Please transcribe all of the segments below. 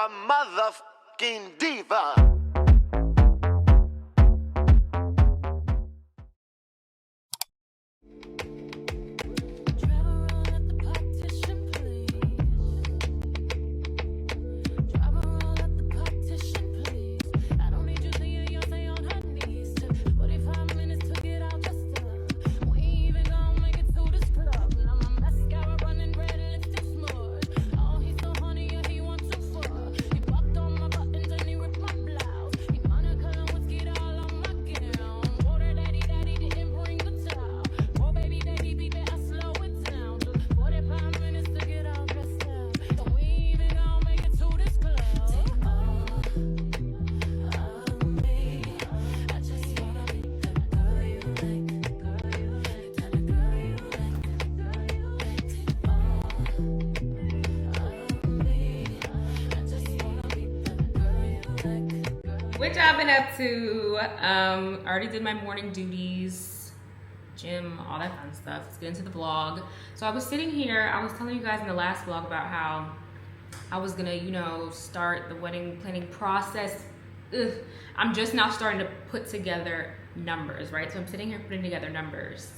a motherfucking diva. What y'all been up to? I already did my morning duties, gym, all that fun stuff. Let's get into the vlog. So I was sitting here, I was telling you guys in the last vlog about how I was gonna, you know, start the wedding planning process. I'm just now starting to put together numbers, right? So I'm sitting here putting together numbers.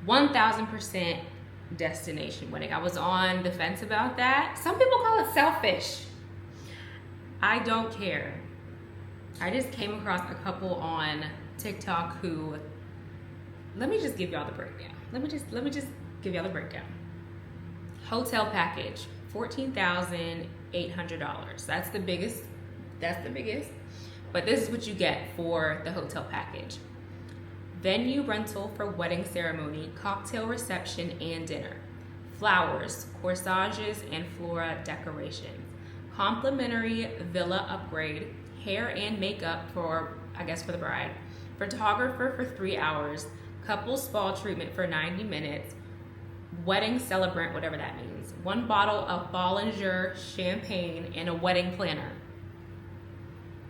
1000% destination wedding. I was on the fence about that. Some people call it selfish. I don't care. I just came across a couple on TikTok who, let me just give y'all the breakdown. Let me just give y'all the breakdown. Hotel package, $14,800. That's the biggest. But this is what you get for the hotel package. Venue rental for wedding ceremony, cocktail reception and dinner. Flowers, corsages and flora decorations. Complimentary villa upgrade, hair and makeup for, I guess, for the bride. Photographer for 3 hours. Couple spa treatment for 90 minutes. Wedding celebrant, whatever that means. 1 bottle of Bollinger champagne and a wedding planner.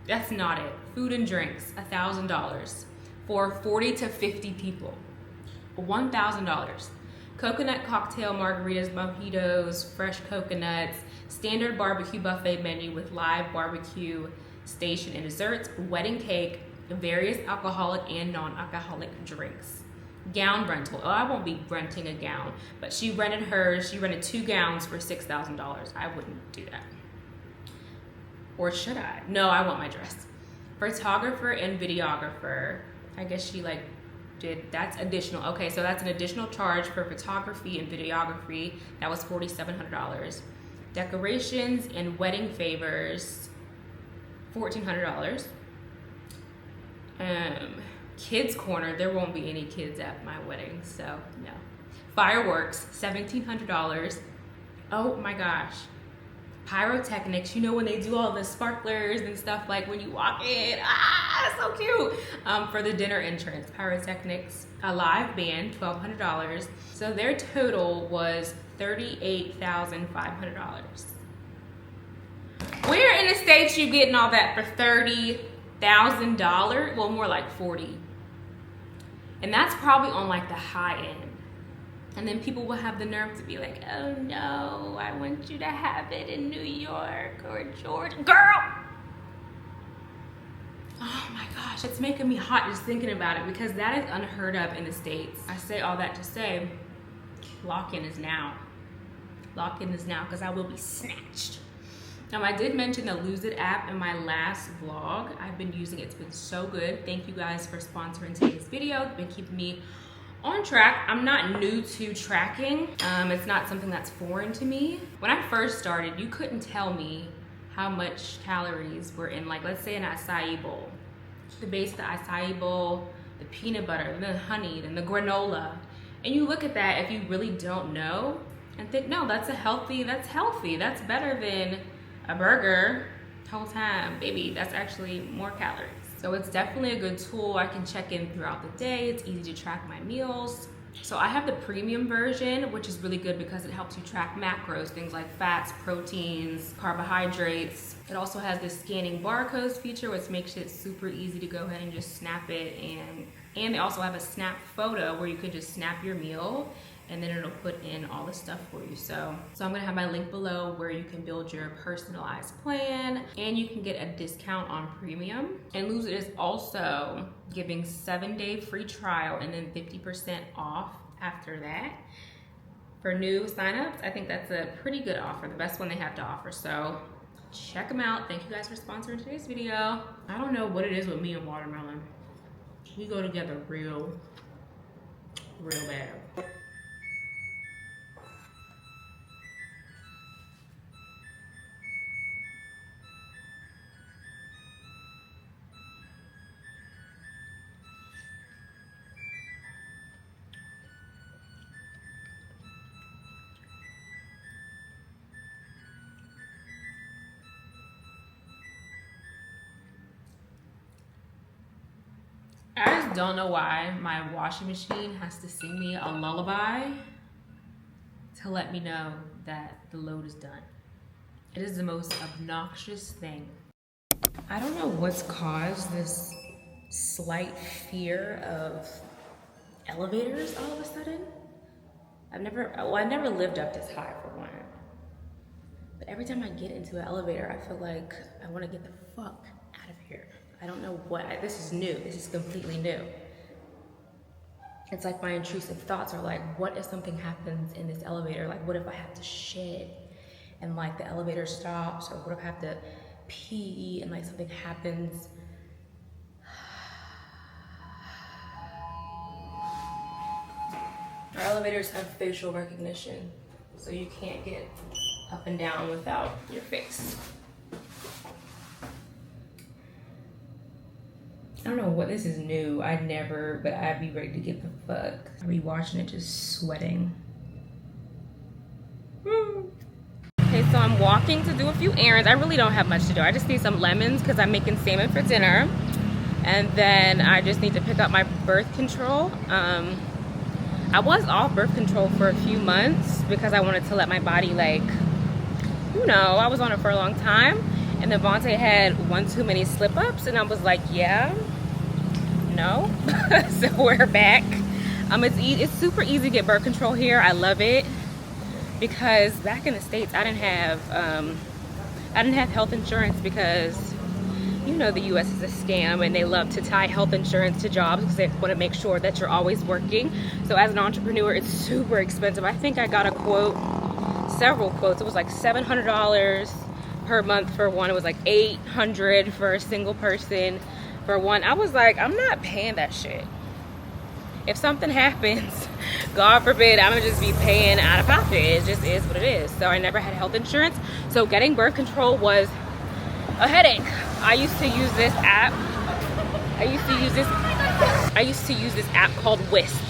That's not it. Food and drinks, $1,000 for 40 to 50 people. $1,000. Coconut cocktail, margaritas, mojitos, fresh coconuts, standard barbecue buffet menu with live barbecue station and desserts, wedding cake, various alcoholic and non-alcoholic drinks. Gown rental. Oh, I won't be renting a gown, but she rented hers. She rented 2 gowns for $6,000. I wouldn't do that. Or should I? No, I want my dress. Photographer and videographer. I guess she that's additional. Okay, so that's an additional charge for photography and videography. That was $4,700. Decorations and wedding favors, $1,400. Kids corner, there won't be any kids at my wedding, so no. Fireworks, $1,700. Oh my gosh. Pyrotechnics, you know when they do all the sparklers and stuff, like when you walk in, so cute. For the dinner entrance, pyrotechnics, a live band, $1,200. So their total was $38,500. Where in the States you getting all that for $30,000? Well, more like 40. And that's probably on like the high end. And then people will have the nerve to be like, oh no, I want you to have it in New York or Georgia. Girl! Oh my gosh, it's making me hot just thinking about it because that is unheard of in the States. I say all that to say, lock-in is now. Lock-in is now because I will be snatched. Now, I did mention the Lose It app in my last vlog. I've been using it. It's been so good. Thank you guys for sponsoring today's video. It's been keeping me on track. I'm not new to tracking. It's not something that's foreign to me. When I first started, you couldn't tell me how much calories were in, like, let's say an acai bowl. The base of the acai bowl, the peanut butter, the honey, then the granola. And you look at that if you really don't know and think, no, that's healthy. That's better than a burger the whole time. Baby, that's actually more calories. So it's definitely a good tool. I can check in throughout the day. It's easy to track my meals. So I have the premium version, which is really good because it helps you track macros, things like fats, proteins, carbohydrates. It also has this scanning barcodes feature, which makes it super easy to go ahead and just snap it. And they also have a snap photo where you can just snap your meal and then it'll put in all the stuff for you. So I'm gonna have my link below where you can build your personalized plan, and you can get a discount on premium. And Lose It is also giving 7-day free trial and then 50% off after that. For new signups, I think that's a pretty good offer, the best one they have to offer. So check them out. Thank you guys for sponsoring today's video. I don't know what it is with me and watermelon. We go together real bad. I just don't know why my washing machine has to sing me a lullaby to let me know that the load is done. It is the most obnoxious thing. I don't know what's caused this slight fear of elevators all of a sudden. I've never lived up this high for one. But every time I get into an elevator, I feel like I want to get the fuck out of here. I don't know what, this is new. This is completely new. It's like my intrusive thoughts are like, what if something happens in this elevator? Like, what if I have to shit and like the elevator stops? Or what if I have to pee and like something happens? Our elevators have facial recognition, so you can't get up and down without your face. I don't know what, this is new. But I'd be ready to get the fuck. I'd be watching it just sweating. Okay, so I'm walking to do a few errands. I really don't have much to do. I just need some lemons because I'm making salmon for dinner. And then I just need to pick up my birth control. I was off birth control for a few months because I wanted to let my body, like, you know, I was on it for a long time. And then Vontae had one too many slip-ups, and I was like, yeah, no. So we're back. It's super easy to get birth control here. I love it because back in the States, I didn't have health insurance because, you know, the U.S. is a scam and they love to tie health insurance to jobs because they want to make sure that you're always working. So as an entrepreneur, it's super expensive. I think I got a quote, several quotes. It was like $700 per month for one. It was like $800 for a single person for one. I was like, I'm not paying that shit. If something happens, God forbid, I'm gonna just be paying out of pocket. It just is what it is. So I never had health insurance. So getting birth control was a headache. I used to use this app. I used to use this app called Wisp.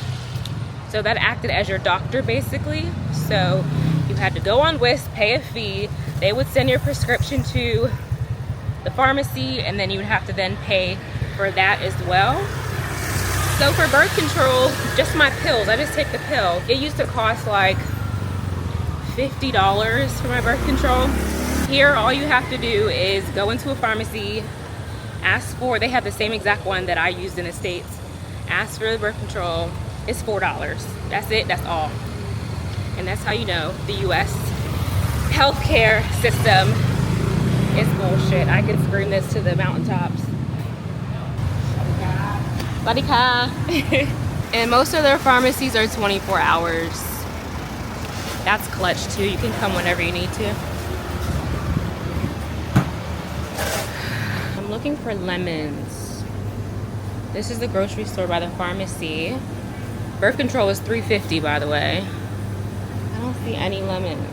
So that acted as your doctor basically. So you had to go on Wisp, pay a fee. They would send your prescription to the pharmacy, and then you would have to then pay for that as well. So for birth control, just my pills, I just take the pill. It used to cost like $50 for my birth control. Here, all you have to do is go into a pharmacy, ask for, they have the same exact one that I used in the States. Ask for the birth control, it's $4. That's it, that's all. And that's how you know the US healthcare system is bullshit. I can scream this to the mountaintops. Badika. And most of their pharmacies are 24 hours. That's clutch too. You can come whenever you need to. I'm looking for lemons. This is the grocery store by the pharmacy. Birth control is $3.50, by the way. I don't see any lemons.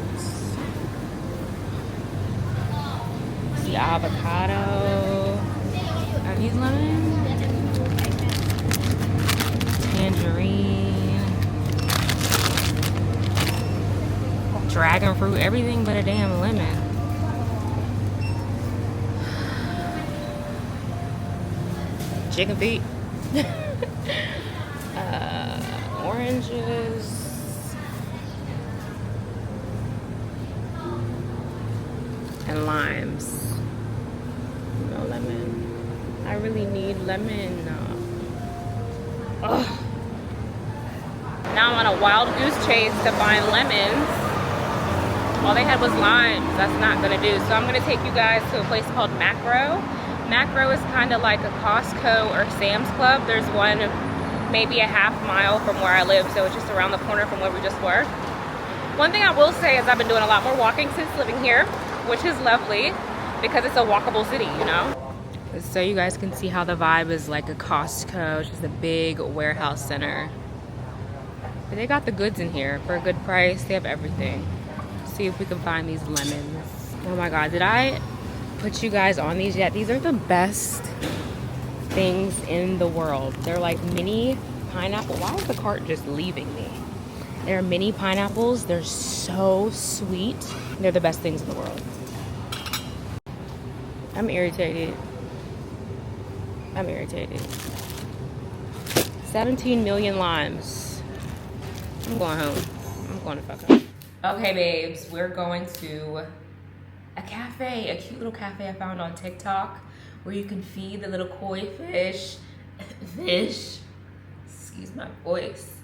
See avocado. Are these lemons? Tangerine. Dragon fruit. Everything but a damn lemon. Chicken feet. Oranges. And limes. No lemon. I really need lemon. Ugh. Now I want to a wild goose chase to find lemons. All they had was limes. That's not gonna do. So I'm gonna take you guys to a place called Macro. Macro is kind of like a Costco or Sam's Club. There's one maybe a half mile from where I live, so it's just around the corner from where we just were. One thing I will say is I've been doing a lot more walking since living here, which is lovely because it's a walkable city, you know? So you guys can see how the vibe is like a Costco. It's just a big warehouse center. But they got the goods in here for a good price. They have everything. See if we can find these lemons. Oh my God, did I put you guys on these yet? These are the best things in the world. They're like mini pineapple. Why is the cart just leaving me? They're mini pineapples. They're so sweet. They're the best things in the world. I'm irritated. 17 million limes. I'm going home. I'm going to fuck home. Okay, babes, we're going to a cafe, a cute little cafe I found on TikTok where you can feed the little koi fish, excuse my voice.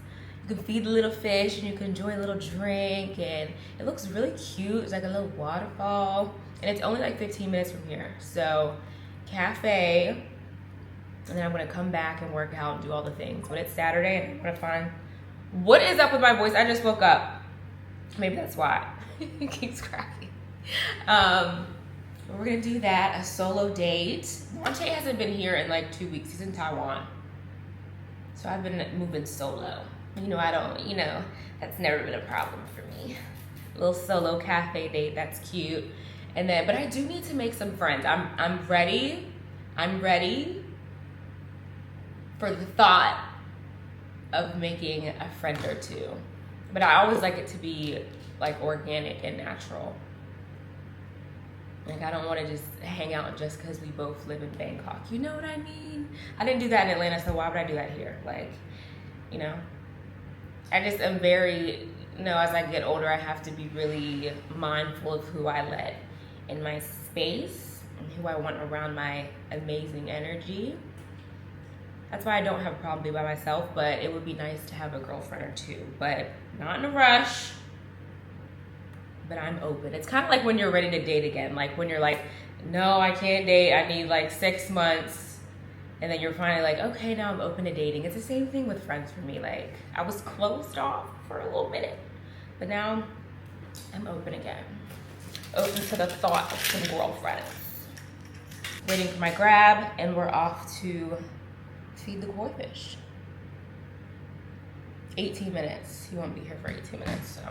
You can feed the little fish and you can enjoy a little drink, and it looks really cute. It's like a little waterfall and it's only like 15 minutes from here. So cafe, and then I'm gonna come back and work out and do all the things. But it's Saturday and I'm gonna find, what is up with my voice? I just woke up. Maybe that's why it keeps cracking. We're gonna do that, a solo date. Monte hasn't been here in like 2 weeks. He's in Taiwan. So I've been moving solo. You know, that's never been a problem for me. A little solo cafe date, that's cute. And then, but I do need to make some friends. I'm ready for the thought of making a friend or two. But I always like it to be like organic and natural. Like I don't want to just hang out just because we both live in Bangkok. You know what I mean? I didn't do that in Atlanta, so why would I do that here? Like, you know, I just am very, you know, as I get older, I have to be really mindful of who I let in my space and who I want around my amazing energy. That's why I don't have a problem being by myself, but it would be nice to have a girlfriend or two, but not in a rush. But I'm open. It's kind of like when you're ready to date again. Like when you're like, no, I can't date. I need like 6 months. And then you're finally like, okay, now I'm open to dating. It's the same thing with friends for me. Like I was closed off for a little minute, but now I'm open again. Open to the thought of some girlfriends. Waiting for my grab, and we're off to feed the koi fish. 18 minutes. He won't be here for 18 minutes, so.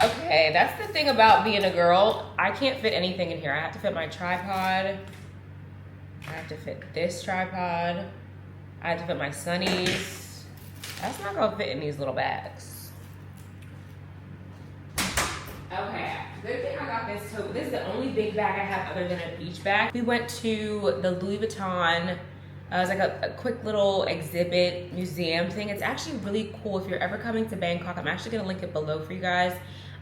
Okay, that's the thing about being a girl. I can't fit anything in here. I have to fit my tripod. I have to fit this tripod. I have to fit my sunnies. That's not gonna fit in these little bags. Okay, good thing I got this tote. This is the only big bag I have other than a beach bag. We went to the Louis Vuitton. It was like a quick little exhibit museum thing. It's actually really cool. If you're ever coming to Bangkok, I'm actually gonna link it below for you guys.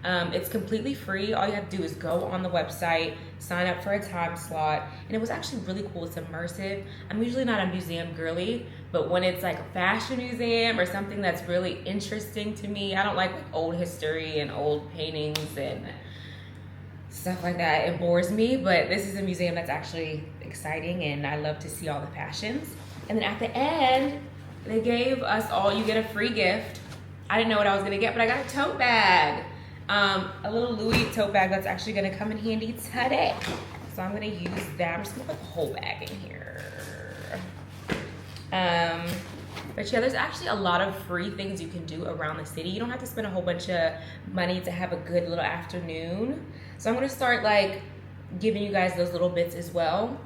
It's completely free. All you have to do is go on the website, sign up for a time slot, and it was actually really cool. It's immersive. I'm usually not a museum girly, but when it's like a fashion museum or something that's really interesting to me, I don't like old history and old paintings and stuff like that. It bores me, but this is a museum that's actually exciting, and I love to see all the fashions. And then at the end, they gave us all, you get a free gift. I didn't know what I was gonna get, but I got a tote bag. A little Louis tote bag that's actually gonna come in handy today. So I'm gonna use that. I'm just gonna put the whole bag in here. But yeah, there's actually a lot of free things you can do around the city. You don't have to spend a whole bunch of money to have a good little afternoon. So I'm gonna start like giving you guys those little bits as well.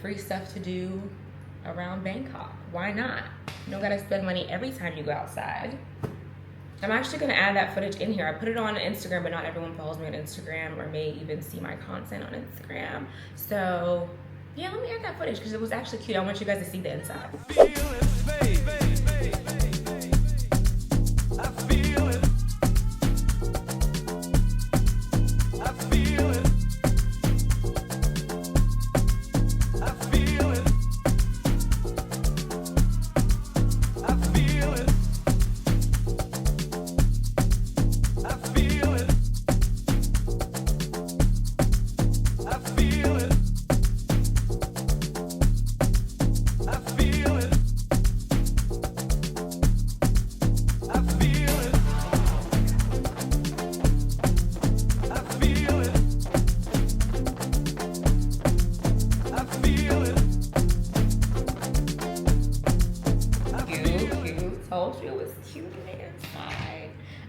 Free stuff to do around Bangkok. Why not? You don't gotta spend money every time you go outside. I'm actually gonna add that footage in here. I put it on Instagram, but not everyone follows me on Instagram or may even see my content on Instagram. So yeah, let me add that footage because it was actually cute. I want you guys to see the inside.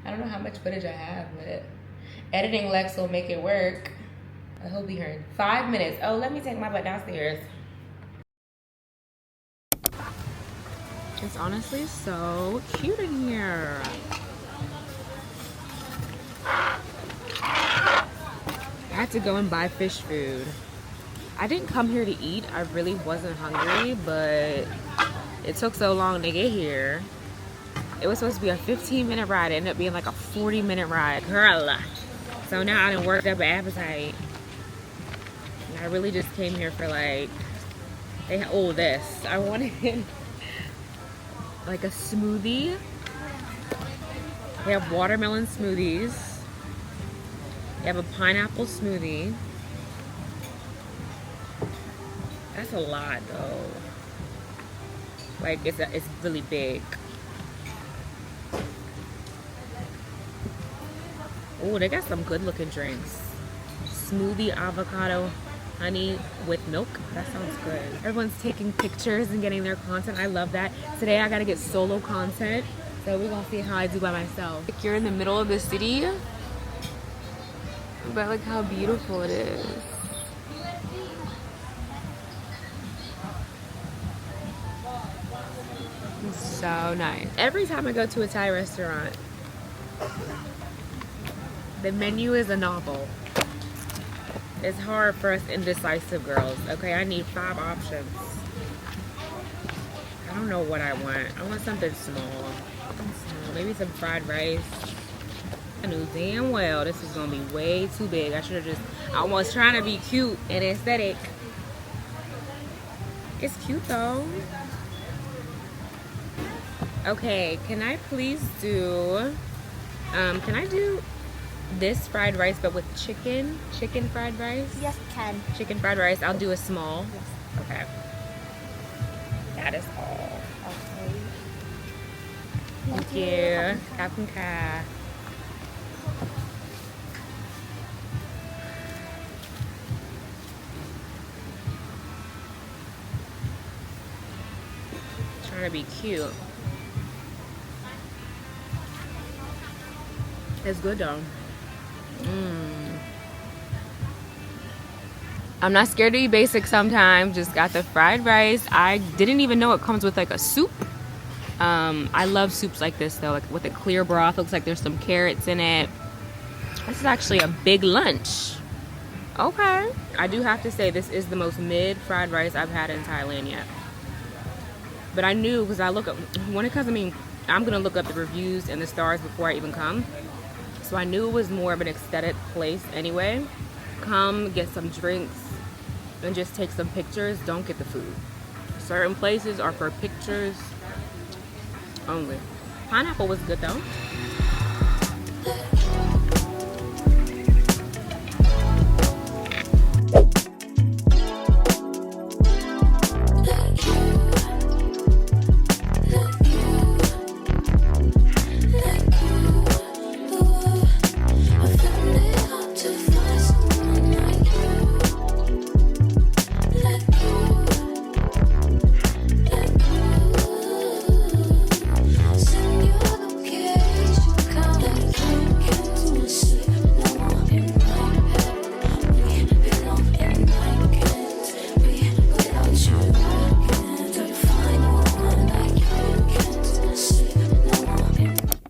I don't know how much footage I have, but editing Lex will make it work. I hope he heard. 5 minutes. Oh, let me take my butt downstairs. It's honestly so cute in here. I had to go and buy fish food. I didn't come here to eat. I really wasn't hungry, but it took so long to get here. It was supposed to be a 15-minute ride. It ended up being like a 40-minute ride. Girl. So now I done worked up an appetite. And I really just came here for like, this. I wanted like a smoothie. They have watermelon smoothies. They have a pineapple smoothie. That's a lot though. Like it's really big. Oh, they got some good looking drinks. Smoothie avocado honey with milk. That sounds good. Everyone's taking pictures and getting their content. I love that. Today I gotta get solo content. So we're gonna see how I do by myself. Like you're in the middle of the city, but look how beautiful it is. It's so nice. Every time I go to a Thai restaurant, the menu is a novel. It's hard for us indecisive girls. Okay, I need 5 options. I don't know what I want. I want something small. Maybe some fried rice. I knew damn well this was gonna be way too big. I was trying to be cute and aesthetic. It's cute though. Okay, can I please do, can I do this fried rice but with chicken fried rice? Yes, you can. Chicken fried rice. I'll do a small. Yes. Okay. That is all. Okay. Thank you. Captain Ka. Trying to be cute. It's good though. I'm not scared to be basic sometimes. Just got the fried rice. I didn't even know it comes with like a soup. I love soups like this though, like with a clear broth. Looks like there's some carrots in it. This is actually a big lunch. Okay. I do have to say this is the most mid fried rice I've had in Thailand yet. But I knew because I'm gonna look up the reviews and the stars before I even come. So I knew it was more of an aesthetic place anyway. Come get some drinks and just take some pictures. Don't get the food. Certain places are for pictures only. Pineapple was good though.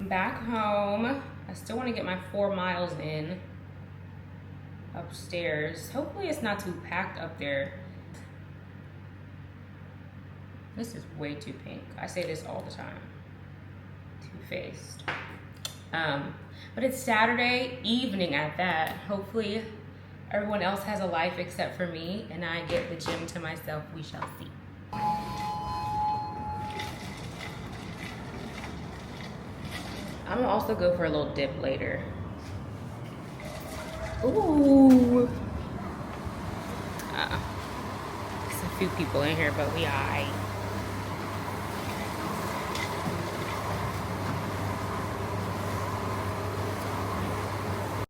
Back home. I still want to get my 4 miles in upstairs. Hopefully it's not too packed up there. This is way too pink. I say this all the time. Two-faced. But it's Saturday evening at that. Hopefully everyone else has a life except for me and I get the gym to myself. We shall see. I'm gonna also go for a little dip later. Ooh. There's a few people in here, but we alright.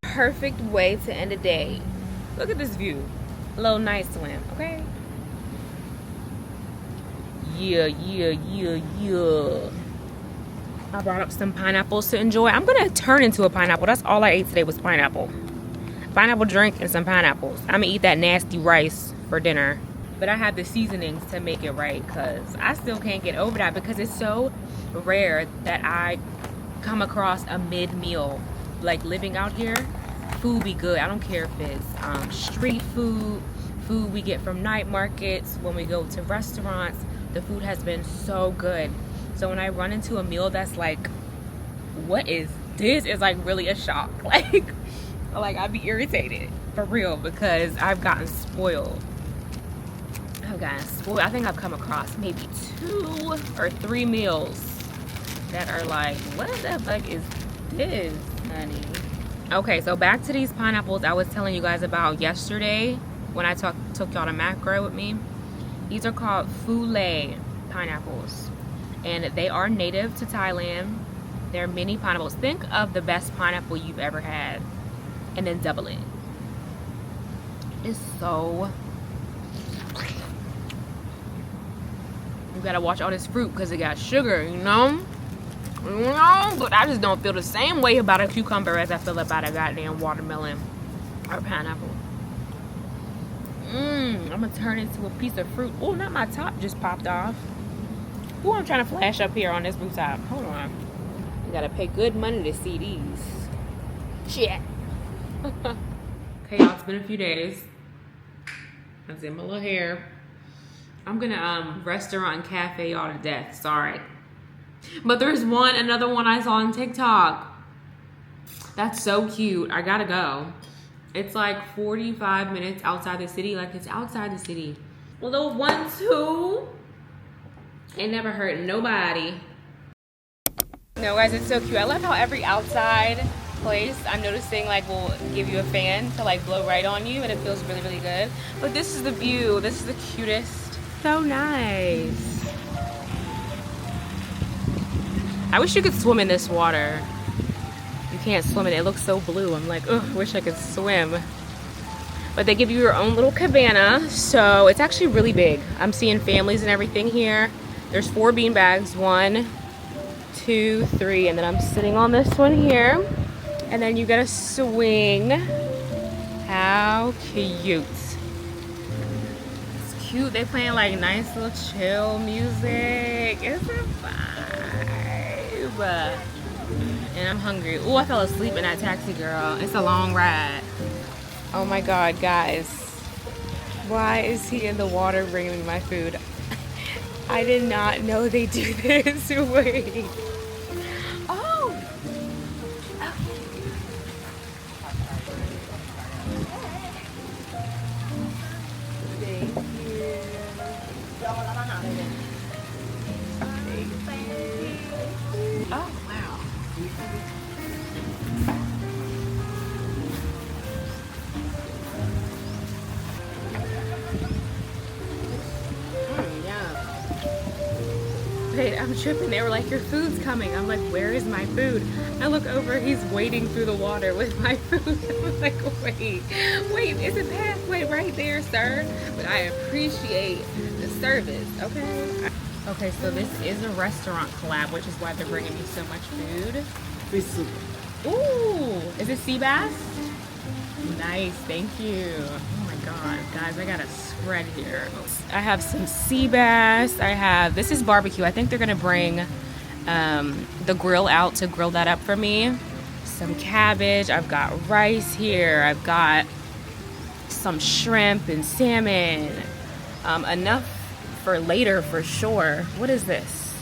Perfect way to end a day. Look at this view. A little night swim, okay? Yeah. I brought up some pineapples to enjoy. I'm gonna turn into a pineapple. That's all I ate today was pineapple. Pineapple drink and some pineapples. I'm gonna eat that nasty rice for dinner. But I have the seasonings to make it right, because I still can't get over that, because it's so rare that I come across a mid-meal. Like living out here, food be good. I don't care if it's street food, food we get from night markets, when we go to restaurants. The food has been so good. So when I run into a meal that's like, what is this? It's like really a shock. Like I'd be irritated for real, because I've gotten spoiled. I think I've come across maybe 2 or 3 meals that are like, what the fuck is this, honey? Okay, so back to these pineapples I was telling you guys about yesterday when I took y'all to macro with me. These are called Fule pineapples, and they are native to Thailand. They're mini pineapples. Think of the best pineapple you've ever had and then double it. It's so... You gotta watch all this fruit because it got sugar, you know? But I just don't feel the same way about a cucumber as I feel about a goddamn watermelon or pineapple. I'm gonna turn into a piece of fruit. Oh, not my top just popped off. Oh, I'm trying to flash up here on this rooftop. Hold on. You gotta pay good money to see these. Shit. Okay, y'all, it's been a few days. I did my little hair. I'm gonna restaurant cafe y'all to death. Sorry. But there's another one I saw on TikTok. That's so cute. I gotta go. It's like 45 minutes outside the city. Like, it's outside the city. A little 1-2. Ain't never hurt nobody. No, guys, it's so cute. I love how every outside place I'm noticing like will give you a fan to like blow right on you, and it feels really, really good. But this is the view. This is the cutest. So nice. I wish you could swim in this water. You can't swim in it. It looks so blue. I'm like, ugh, wish I could swim. But they give you your own little cabana, so it's actually really big. I'm seeing families and everything here. There's 4 bean bags, 1, 2, 3, and then I'm sitting on this one here. And then you get a swing. How cute. It's cute. They playing like nice little chill music. It's a vibe. And I'm hungry. Oh, I fell asleep in that taxi, girl. It's a long ride. Oh my God, guys. Why is he in the water bringing me my food? I did not know they do this. Wait. Oh. Thank you. Oh, wow. Wait, I'm tripping. They were like, your food's coming. I'm like, where is my food? I look over, he's wading through the water with my food. I'm like, wait, it's a pathway right there, sir. But I appreciate the service, okay? Okay, so this is a restaurant collab, which is why they're bringing me so much food. Ooh, is it sea bass? Nice, thank you. Oh my God, guys, I got a spread here. I have some sea bass. This is barbecue. I think they're gonna bring the grill out to grill that up for me. Some cabbage. I've got rice here. I've got some shrimp and salmon. Enough for later for sure. What is this?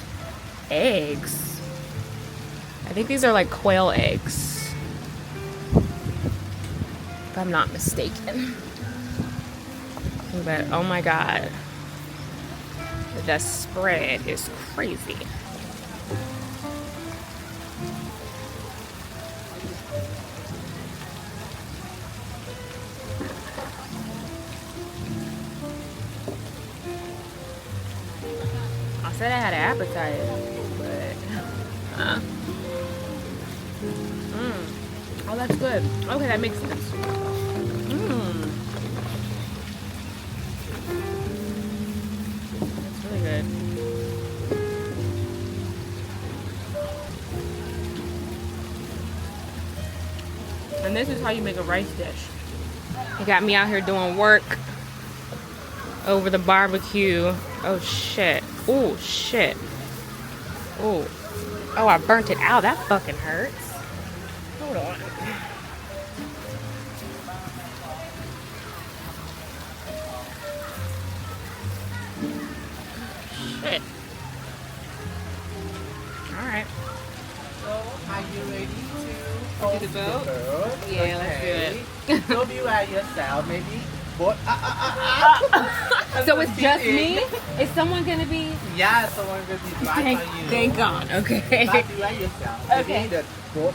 Eggs. I think these are like quail eggs, if I'm not mistaken. But oh my God, the spread is crazy. I said I had an appetite, but oh, that's good. Okay, that makes sense. That's really good. And this is how you make a rice dish. He got me out here doing work over the barbecue. Oh shit. Oh shit. Oh. Oh, I burnt it out. That fucking hurts. Hold on. Shit. Alright. So, are you ready to Do the boat? Yeah, let's do it. So be by yourself, maybe. Boat. So it's just me? Is someone gonna be? Yeah, someone will be driving on you. Thank God. Okay. But be by yourself. Okay. Maybe the boat.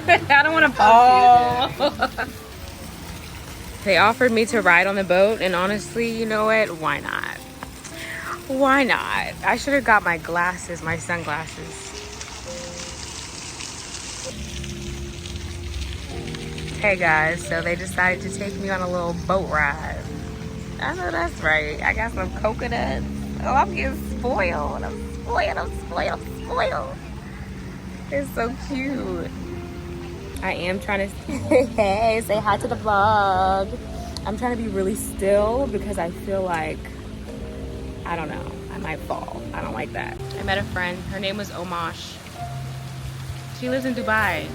I don't want to fall. They offered me to ride on the boat, and honestly, you know what? Why not? Why not? I should have got my glasses, my sunglasses. Hey guys, so they decided to take me on a little boat ride. I know that's right. I got some coconuts. Oh, I'm getting spoiled. I'm spoiled. It's so cute. I am trying to hey, say hi to the vlog. I'm trying to be really still because I feel like, I don't know, I might fall. I don't like that. I met a friend. Her name was Omash. She lives in Dubai.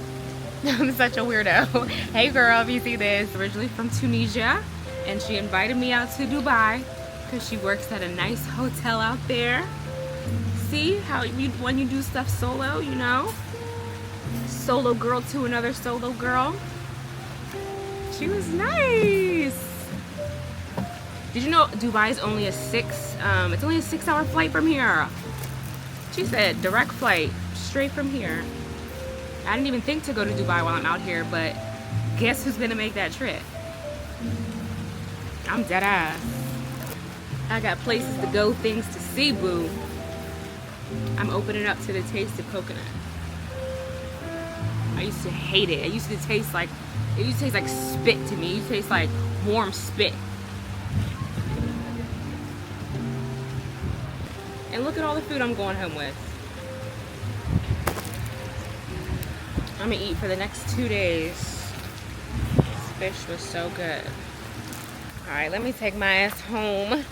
I'm such a weirdo. Hey girl, if you see this, originally from Tunisia, and she invited me out to Dubai because she works at a nice hotel out there. See how when you do stuff solo, you know? Solo girl to another solo girl. She was nice. Did you know Dubai is only it's only a 6-hour flight from here? She said direct flight straight from here. I didn't even think to go to Dubai while I'm out here, but guess who's gonna make that trip? I'm dead ass. I got places to go, things to see, boo. I'm opening up to the taste of coconut. I used to hate it. It used to taste like spit to me. It used to taste like warm spit. And look at all the food I'm going home with. I'm gonna eat for the next 2 days. This fish was so good. All right, let me take my ass home.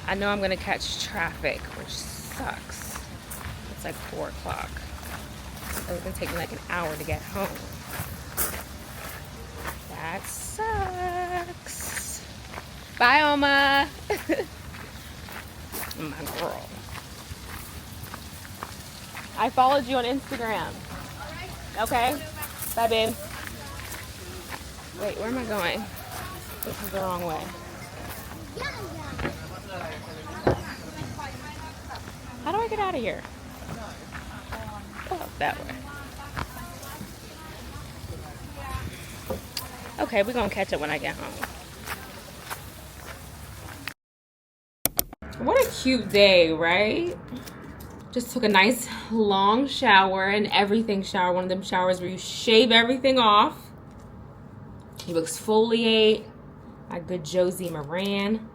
I know I'm gonna catch traffic, which sucks. It's like 4 o'clock. So it's gonna take me like an hour to get home. That sucks. Bye, Oma. My girl. I followed you on Instagram. Okay. Bye, babe. Wait, where am I going? This is the wrong way. How do I get out of here? Oh, that way. Okay, we're gonna catch up when I get home. What a cute day, right? Just took a nice long shower, and everything shower. One of them showers where you shave everything off. You exfoliate. My good Josie Moran.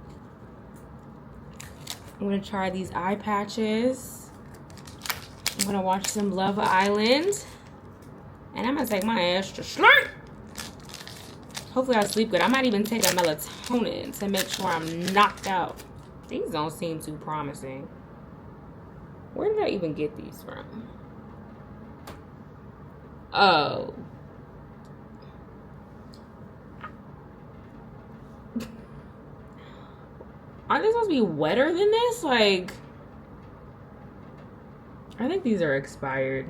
I'm gonna try these eye patches. I'm gonna watch some Love Island. And I'm gonna take my ass to sleep. Hopefully I'll sleep good. I might even take a melatonin to make sure I'm knocked out. These don't seem too promising. Where did I even get these from? Oh. Aren't they supposed to be wetter than this? Like, I think these are expired.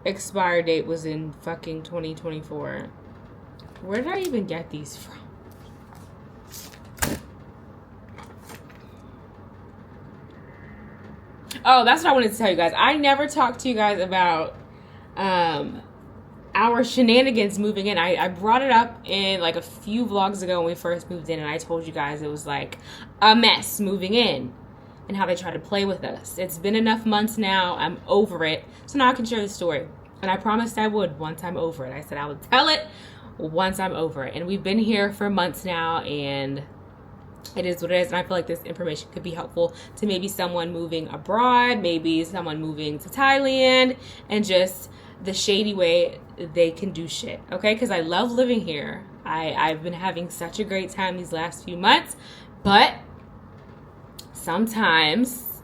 Expire date was in fucking 2024. Where did I even get these from? Oh, that's what I wanted to tell you guys. I never talked to you guys about our shenanigans moving in. I brought it up in like a few vlogs ago when we first moved in, and I told you guys it was like a mess moving in and how they tried to play with us. It's been enough months now. I'm over it. So now I can share the story. And I promised I would once I'm over it. I said I would tell it once I'm over it. And we've been here for months now, and it is what it is. And I feel like this information could be helpful to maybe someone moving abroad, maybe someone moving to Thailand, and just the shady way they can do shit, okay? Because I love living here. I've been having such a great time these last few months, but sometimes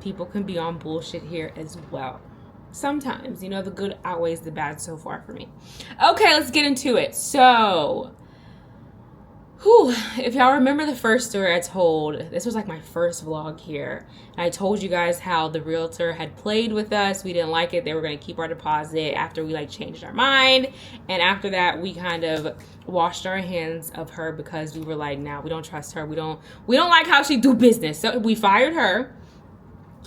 people can be on bullshit here as well. Sometimes, you know, the good outweighs the bad so far for me. Okay, let's get into it. So, if y'all remember the first story I told, this was like my first vlog here. And I told you guys how the realtor had played with us. We didn't like it. They were going to keep our deposit after we like changed our mind. And after that, we kind of washed our hands of her because we were like, nah, we don't trust her. We don't like how she do business. So we fired her.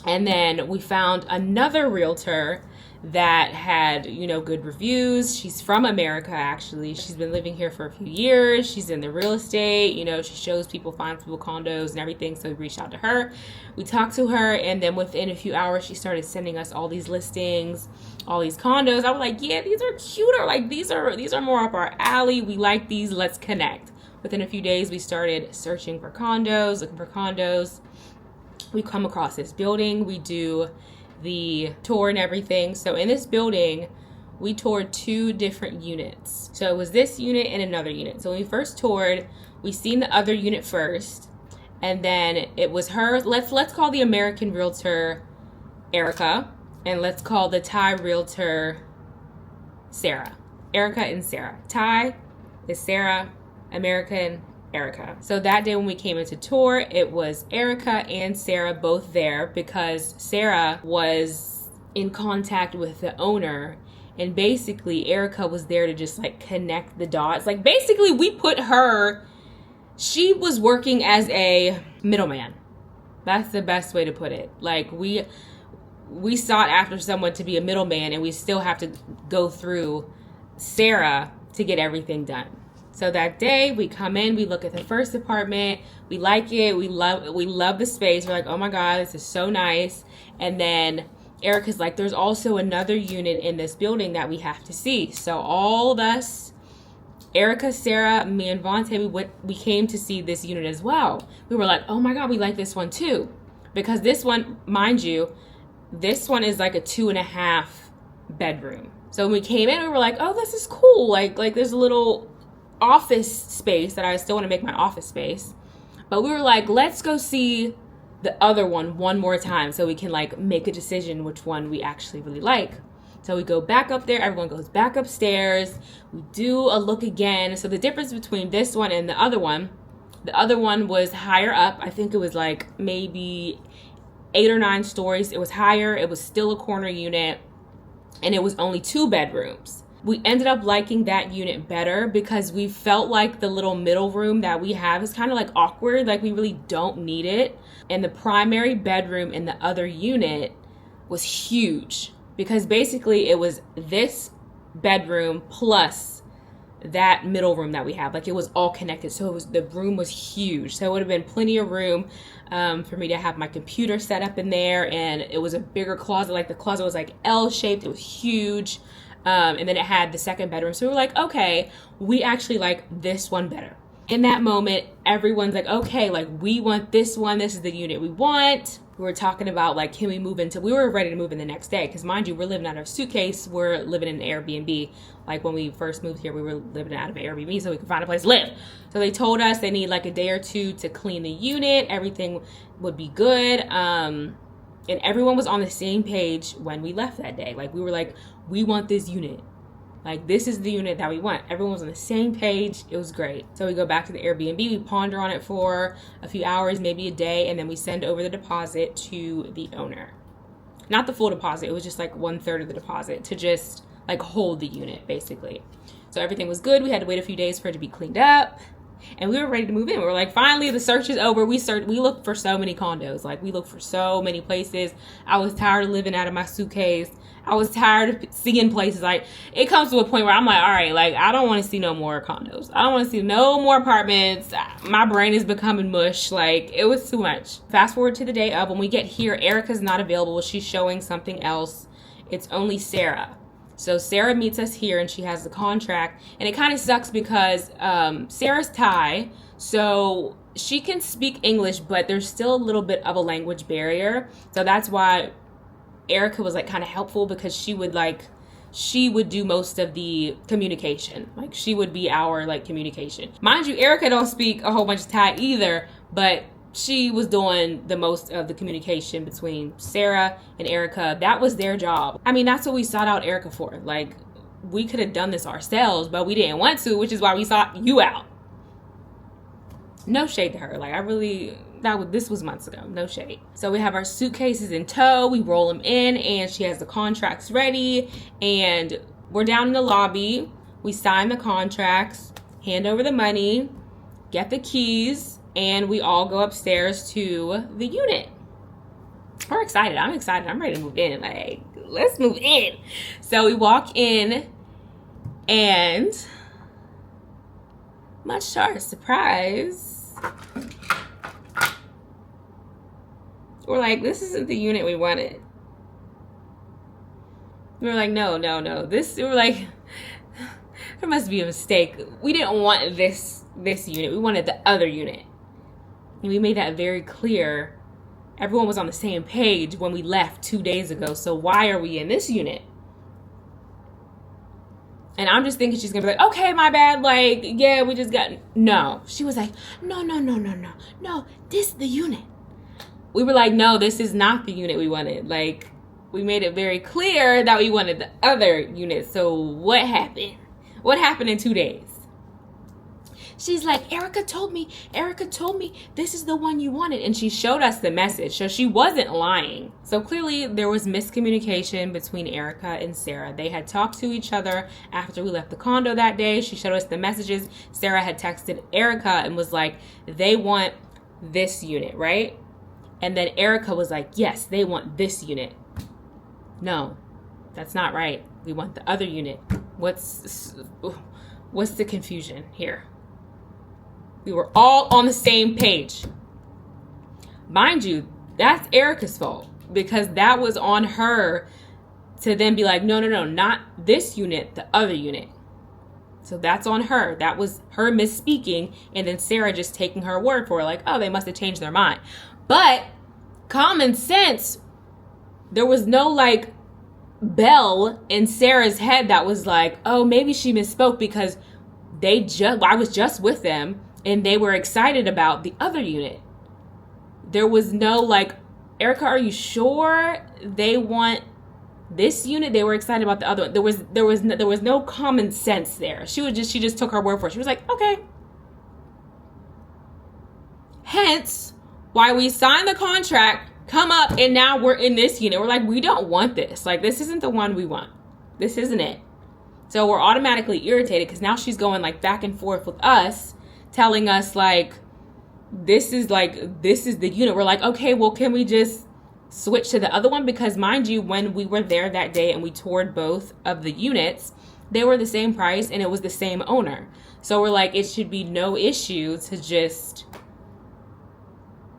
And then we found another realtor that had, you know, good reviews. She's from America, actually. She's been living here for a few years. She's in the real estate. You know, she shows people, finds people condos and everything. So we reached out to her. We talked to her. And then within a few hours, she started sending us all these listings, all these condos. I was like, yeah, these are cuter. Like, these are more up our alley. We like these. Let's connect. Within a few days, we started searching for condos, looking for condos. We come across this building. We do the tour and everything. So in this building, we toured 2 different units. So it was this unit and another unit. So when we first toured, we seen the other unit first, and then it was her. Let's call the American realtor Erica, and let's call the Thai realtor Sarah. Erica and Sarah. Thai is Sarah, American Erica. So that day when we came into tour, it was Erica and Sarah both there because Sarah was in contact with the owner, and basically Erica was there to just like connect the dots. Like basically we put her, she was working as a middleman. That's the best way to put it. Like we sought after someone to be a middleman, and we still have to go through Sarah to get everything done. So that day we come in, we look at the first apartment, we like it, we love the space. We're like, oh my God, this is so nice. And then Erica's like, there's also another unit in this building that we have to see. So all of us, Erica, Sarah, me, and Vontae, we came to see this unit as well. We were like, oh my God, we like this one too. Because this one, mind you, this one is like a 2.5 bedroom. So when we came in, we were like, oh, this is cool. Like there's a little office space that I still want to make my office space. But we were like, let's go see the other one more time so we can like make a decision which one we actually really like. So we go back up there, everyone goes back upstairs, we do a look again. So the difference between this one and the other one was higher up. I think it was like maybe 8 or 9 stories. It was higher, it was still a corner unit, and it was only 2 bedrooms. We ended up liking that unit better because we felt like the little middle room that we have is kind of like awkward. Like we really don't need it. And the primary bedroom in the other unit was huge because basically it was this bedroom plus that middle room that we have. Like it was all connected. So the room was huge. So it would have been plenty of room for me to have my computer set up in there. And it was a bigger closet. Like the closet was like L-shaped. It was huge. And then it had the second bedroom. So we were like, okay, we actually like this one better. In that moment, everyone's like, okay, like we want this one. This is the unit we want. We were talking about like, can we move into, we were ready to move in the next day. Cause mind you, we're living out of a suitcase. We're living in an Airbnb. Like when we first moved here, we were living out of an Airbnb so we could find a place to live. So they told us they need like a day or 2 to clean the unit. Everything would be good. And everyone was on the same page when we left that day. Like we were like, we want this unit. Like this is the unit that we want. Everyone was on the same page. It was great. So we go back to the Airbnb. We ponder on it for a few hours, maybe a day. And then we send over the deposit to the owner. Not the full deposit. It was just like 1/3 of the deposit to just like hold the unit basically. So everything was good. We had to wait a few days for it to be cleaned up. And we were ready to move in. We were like, finally, the search is over. We looked for so many condos. Like, we looked for so many places. I was tired of living out of my suitcase. I was tired of seeing places. Like, it comes to a point where I'm like, all right, like, I don't want to see no more condos. I don't want to see no more apartments. My brain is becoming mush. Like, it was too much. Fast forward to the day of. When we get here, Erica's not available. She's showing something else. It's only Sarah. So Sarah meets us here and she has the contract. And it kind of sucks because Sarah's Thai, so she can speak English, but there's still a little bit of a language barrier. So that's why Erica was like kind of helpful, because she would do most of the communication. Like she would be our like communication. Mind you, Erica don't speak a whole bunch of Thai either, but she was doing the most of the communication between Sarah and Erica. That was their job. I mean, that's what we sought out Erica for. Like, we could have done this ourselves, but we didn't want to, which is why we sought you out. No shade to her. Like, this was months ago. No shade. So we have our suitcases in tow. We roll them in, and she has the contracts ready. And we're down in the lobby. We sign the contracts, hand over the money, get the keys, and we all go upstairs to the unit. We're excited. I'm excited. I'm ready to move in. Like, let's move in. So we walk in, and much to our surprise, we're like, this isn't the unit we wanted. We were like, no. We were like, there must be a mistake. We didn't want this unit. We wanted the other unit. And we made that very clear. Everyone was on the same page when we left 2 days ago. So why are we in this unit? And I'm just thinking she's going to be like, okay, my bad. Like, yeah, we just got... No. She was like, no. This is the unit. We were like, no, this is not the unit we wanted. Like, we made it very clear that we wanted the other unit. So what happened? What happened in 2 days? She's like, Erica told me this is the one you wanted. And she showed us the message. So she wasn't lying. So clearly there was miscommunication between Erica and Sarah. They had talked to each other after we left the condo that day. She showed us the messages. Sarah had texted Erica and was like, they want this unit, right? And then Erica was like, yes, they want this unit. No, that's not right. We want the other unit. What's the confusion here? We were all on the same page. Mind you, that's Erica's fault, because that was on her to then be like, no, not this unit, the other unit. So that's on her. That was her misspeaking, and then Sarah just taking her word for it, like, oh, they must have changed their mind. But common sense, there was no like bell in Sarah's head that was like, oh, maybe she misspoke, because I was just with them and they were excited about the other unit. There was no like, Erica, are you sure they want this unit? They were excited about the other one. There was no common sense there. She just took her word for it. She was like, okay. Hence why we signed the contract, come up, and now we're in this unit. We're like, we don't want this. Like, this isn't the one we want. This isn't it. So we're automatically irritated because now she's going like back and forth with us, telling us like, this is the unit. We're like, okay, well, can we just switch to the other one? Because mind you, when we were there that day and we toured both of the units, they were the same price and it was the same owner. So we're like, it should be no issue to just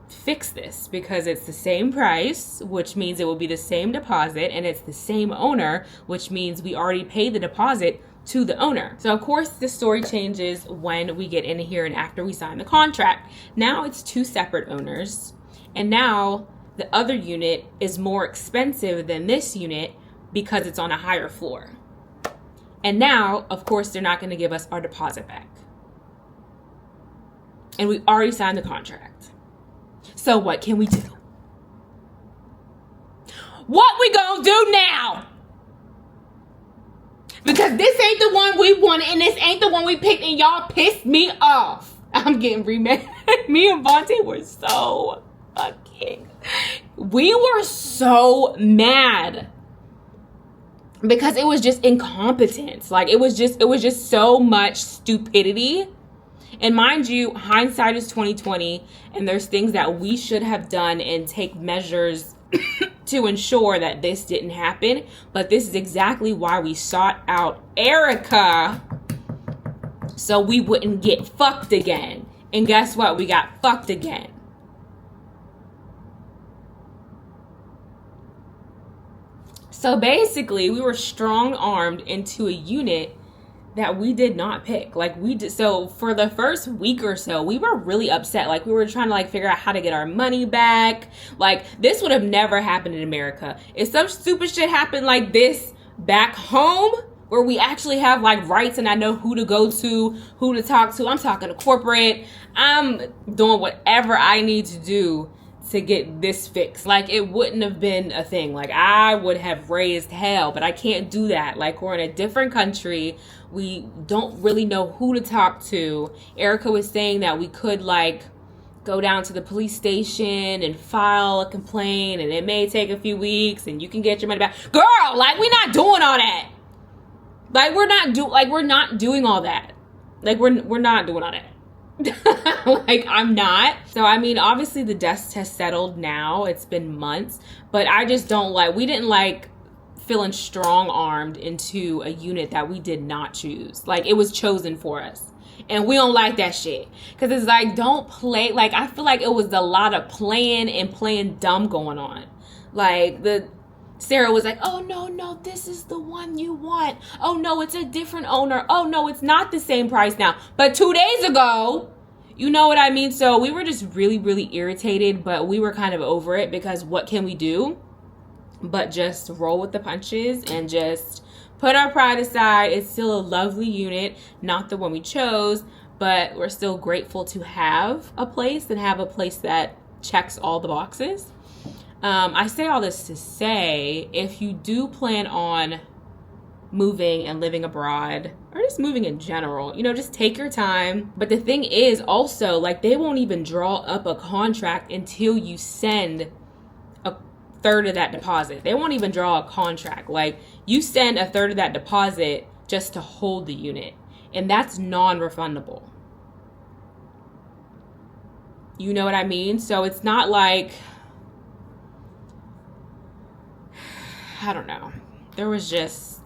fix this, because it's the same price, which means it will be the same deposit, and it's the same owner, which means we already paid the deposit to the owner. So of course the story changes when we get in here and after we sign the contract. Now it's two separate owners, and now the other unit is more expensive than this unit because it's on a higher floor. And now, of course, they're not going to give us our deposit back. And we already signed the contract. So what can we do? What we gonna do now? Because this ain't the one we wanted, and this ain't the one we picked, and y'all pissed me off. I'm getting remade. Me and Vontae were so we were so mad because it was just incompetence. Like, it was just so much stupidity. And mind you, hindsight is 2020, and there's things that we should have done and take measures to ensure that this didn't happen. But this is exactly why we sought out Erica, so we wouldn't get fucked again. And guess what? We got fucked again. So basically, we were strong-armed into a unit that we did not pick. Like, we did. So for the first week or so, we were really upset. Like, we were trying to like figure out how to get our money back. Like, this would have never happened in America. If some stupid shit happened like this back home, where we actually have like rights and I know who to go to, who to talk to, I'm talking to corporate, I'm doing whatever I need to do to get this fixed. Like, it wouldn't have been a thing. Like, I would have raised hell, but I can't do that. Like, we're in a different country. We don't really know who to talk to. Erica was saying that we could like go down to the police station and file a complaint, and it may take a few weeks and you can get your money back. Girl, like, we're not doing all that. Like, we're not doing all that. Like, we're not doing all that. Like, I'm not. So I mean, obviously the dust has settled now. It's been months, but I just don't like, we didn't like feeling strong-armed into a unit that we did not choose. Like, it was chosen for us, and we don't like that shit, because it's like, don't play. Like, I feel like it was a lot of playing dumb going on. Like, Sarah was like, oh no, this is the one you want. Oh no, it's a different owner. Oh no, it's not the same price now, but 2 days ago. You know what I mean? So we were just really irritated, but we were kind of over it, because what can we do but just roll with the punches and just put our pride aside. It's still a lovely unit, not the one we chose, but we're still grateful to have a place and have a place that checks all the boxes. I say all this to say, if you do plan on moving and living abroad, or just moving in general, you know, just take your time. But the thing is also, like, they won't even draw up a contract until you send a third of that deposit. They won't even draw a contract. Like, you send a third of that deposit just to hold the unit, and that's non-refundable. You know what I mean? So it's not like, I don't know. There was just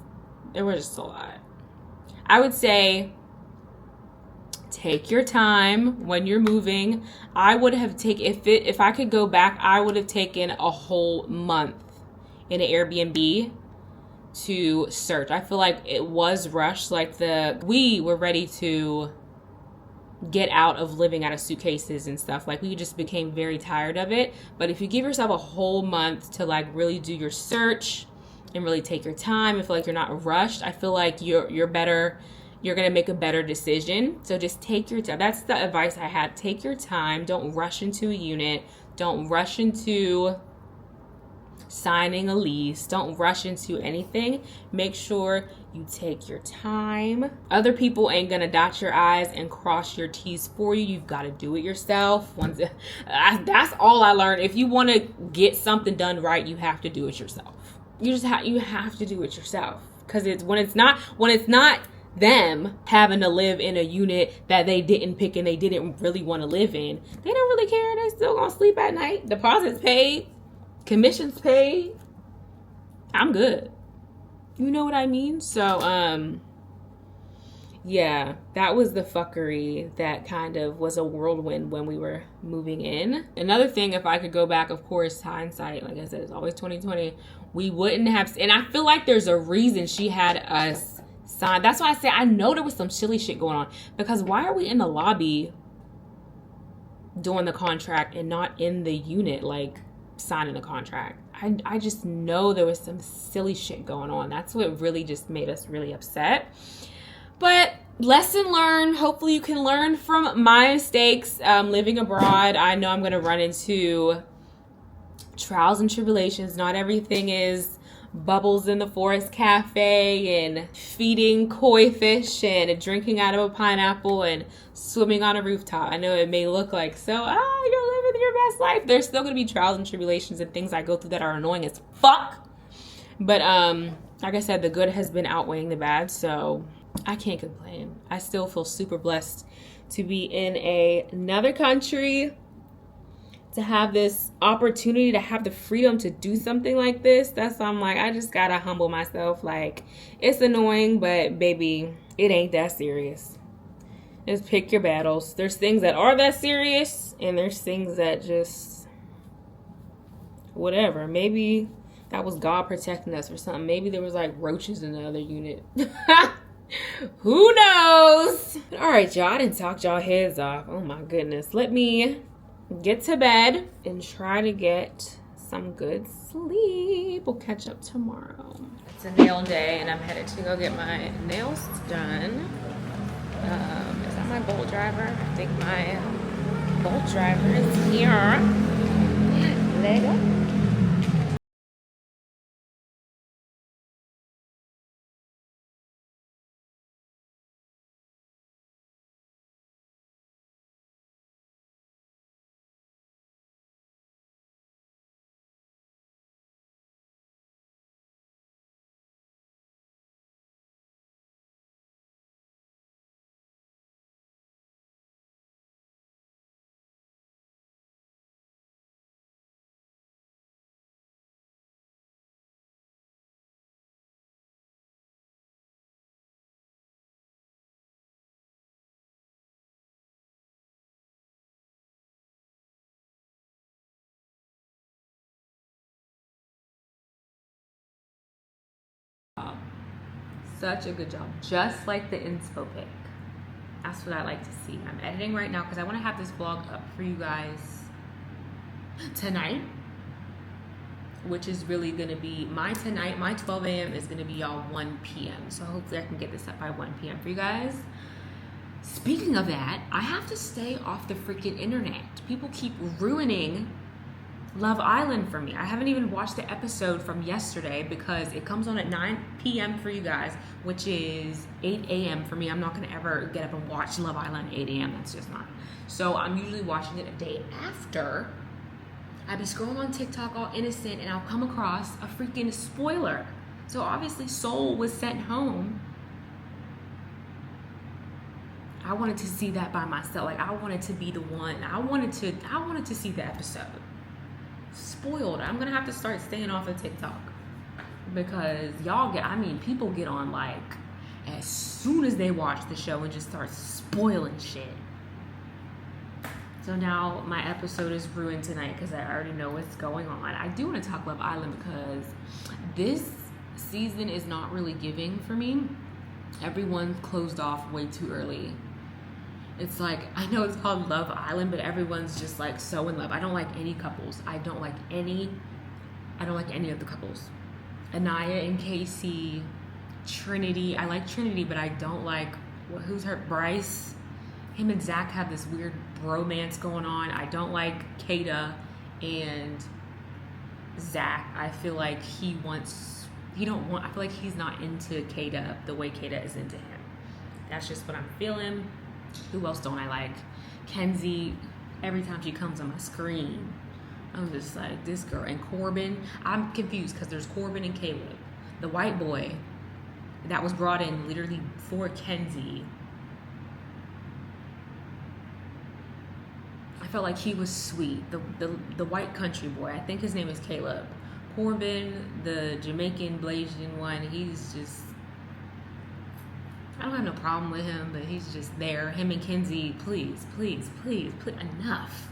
a lot. I would say take your time when you're moving. I would have taken, if I could go back, I would have taken a whole month in an Airbnb to search. I feel like it was rushed. Like, we were ready to get out of living out of suitcases and stuff. Like, we just became very tired of it. But if you give yourself a whole month to like really do your search and really take your time, I feel like you're not rushed. I feel like you're better. You're gonna make a better decision. So just take your time. That's the advice I had. Take your time. Don't rush into a unit. Don't rush into signing a lease. Don't rush into anything. Make sure you take your time. Other people ain't gonna dot your I's and cross your T's for you. You've got to do it yourself. That's all I learned. If you want to get something done right, you have to do it yourself. You have to do it yourself, because it's when it's not them having to live in a unit that they didn't pick and they didn't really want to live in. They don't really care. They still gonna sleep at night. Deposits paid, commissions paid. I'm good. You know what I mean? So yeah, that was the fuckery that kind of was a whirlwind when we were moving in. Another thing, if I could go back, of course, hindsight, like I said, it's always 2020. We wouldn't have, and I feel like there's a reason she had us sign. That's why I say I know there was some silly shit going on, because why are we in the lobby doing the contract and not in the unit, like signing the contract? I just know there was some silly shit going on. That's what really just made us really upset. But lesson learned. Hopefully you can learn from my mistakes living abroad. I know I'm going to run into trials and tribulations. Not everything is bubbles in the forest cafe and feeding koi fish and drinking out of a pineapple and swimming on a rooftop. I know it may look like, so, you're living your best life. There's still going to be trials and tribulations and things I go through that are annoying as fuck. But like I said, the good has been outweighing the bad, so I can't complain. I still feel super blessed to be in another country, to have this opportunity, to have the freedom to do something like this. That's why I'm like, I just gotta humble myself. Like, it's annoying, but baby, it ain't that serious. Just pick your battles. There's things that are that serious, and there's things that just whatever. Maybe That was God protecting us or something. Maybe there was like roaches in the other unit. Who knows? All right, y'all. I didn't talk y'all heads off. Oh my goodness. Let me get to bed and try to get some good sleep. We'll catch up tomorrow. It's a nail day and I'm headed to go get my nails done. Is that my bolt driver? I think my bolt driver is here. Lego. Such a good job, just like the inspo pic. That's what I like to see. I'm editing right now because I want to have this vlog up for you guys tonight, which is really going to be my tonight. My 12 a.m. is going to be y'all 1 p.m. So hopefully I can get this up by 1 p.m. for you guys. Speaking of that, I have to stay off the freaking internet. People keep ruining Love Island for me. I haven't even watched the episode from yesterday because it comes on at 9 p.m. for you guys, which is 8 a.m. for me. I'm not gonna ever get up and watch Love Island at 8 a.m. That's just not. So I'm usually watching it a day after. I'd be scrolling on TikTok all innocent and I'll come across a freaking spoiler. So obviously Soul was sent home. I wanted to see that by myself. Like I wanted to be the one. I wanted to see the episode. Spoiled. I'm gonna have to start staying off of TikTok because y'all get, I mean, people get on like as soon as they watch the show and just start spoiling shit. So now my episode is ruined tonight because I already know what's going on. I do want to talk Love Island because this season is not really giving for me. Everyone closed off way too early. It's like, I know it's called Love Island, but everyone's just like so in love. I don't like any couples. I don't like any of the couples. Anaya and Casey, Trinity. I like Trinity, but I don't like, who's her, Bryce? Him and Zach have this weird bromance going on. I don't like Kata and Zach. I feel like I feel like he's not into Kata the way Kata is into him. That's just what I'm feeling. Who else don't I like? Kenzie, every time she comes on my screen, I'm just like, this girl. And Corbin, I'm confused because there's Corbin and Caleb. The white boy that was brought in literally for Kenzie. I felt like he was sweet. The white country boy, I think his name is Caleb. Corbin, the Jamaican Blasian one, he's just, I don't have no problem with him, but he's just there. Him and Kenzie, please, please, please, please, enough.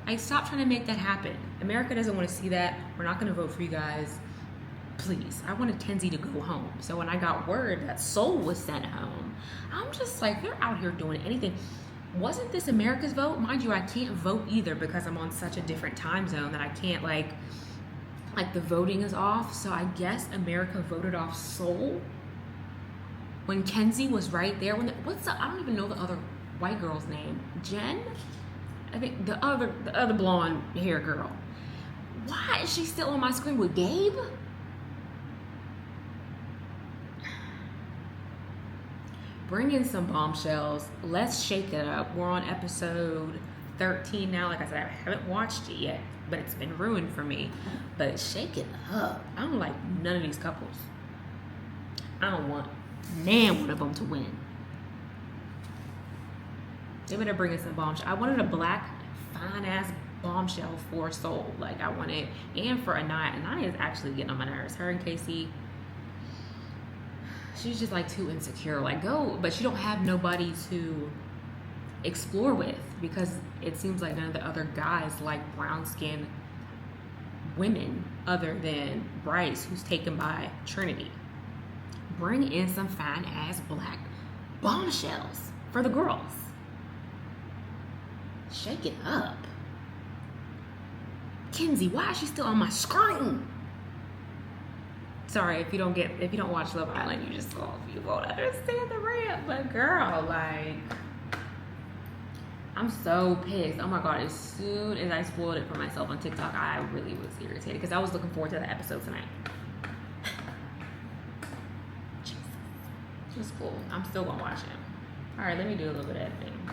I stopped trying to make that happen. America doesn't want to see that. We're not going to vote for you guys. Please. I wanted Kenzie to go home. So when I got word that Soul was sent home, I'm just like, they're out here doing anything. Wasn't this America's vote? Mind you, I can't vote either because I'm on such a different time zone that I can't like the voting is off. So I guess America voted off Soul when Kenzie was right there. I don't even know the other white girl's name. Jen? I think the other blonde hair girl. Why is she still on my screen with Gabe? Bring in some bombshells. Let's shake it up. We're on episode 13 now. Like I said, I haven't watched it yet, but it's been ruined for me. But shake it up. I don't like none of these couples. I don't want one of them to win. They better bring in some bombshell. I wanted a black, fine-ass bombshell for Soul. Like, I wanted, and for Anaya. Anaya is actually getting on my nerves. Her and Casey, she's just, like, too insecure. Like, go, but she don't have nobody to explore with because it seems like none of the other guys like brown skin women other than Bryce, who's taken by Trinity. Bring in some fine ass black bombshells for the girls. Shake it up. Kenzie, why is she still on my screen? Sorry, if you don't watch Love Island, you won't understand the rant. But girl, like, I'm so pissed. Oh my god, as soon as I spoiled it for myself on TikTok, I really was irritated because I was looking forward to the episode tonight. Jesus. It was cool. I'm still gonna watch it. Alright, let me do a little bit of editing.